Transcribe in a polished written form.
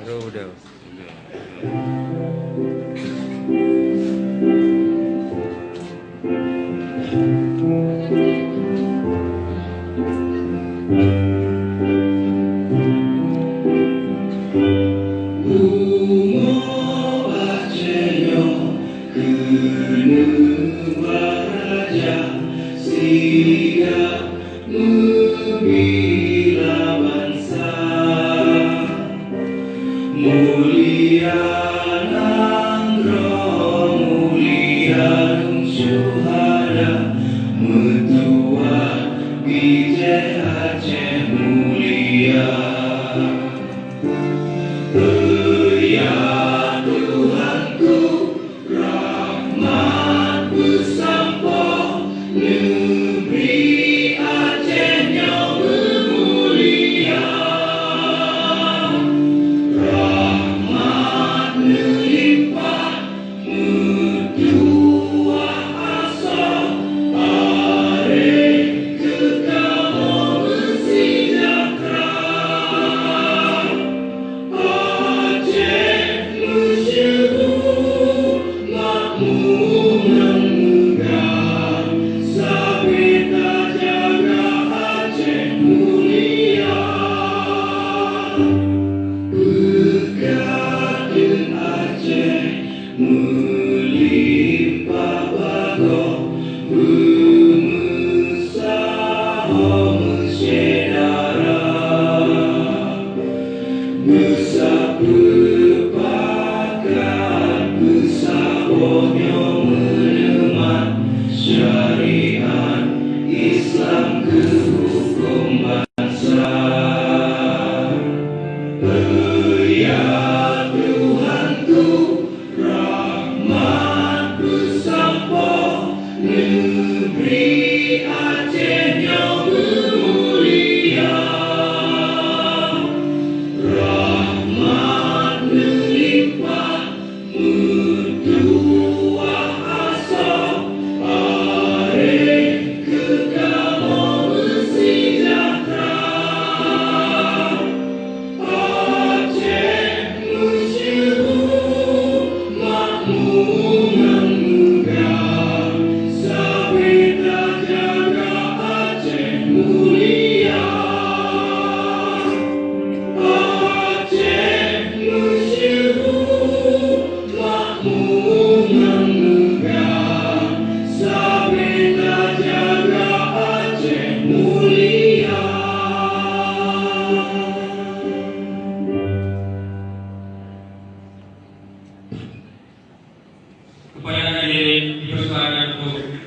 Udah. Mulia nangro, mulia nung syuhada, mutua bije Aceh mulia. Ya Tuhanku, rahmat-Mu sampo, negeri Aceh yang mulia. Melimpah bago, berusaha mensedara, besar berpakat, bersabotnya menemat syariat Islam ke hukum bangsa. Ya Tuhanku, rahmat-Mu sampo, negeri Aceh yang mulia. Rahmat-Mu limpah, mutua asa, arif kekal sejahtera. Kepada hadirin dipersilakan untuk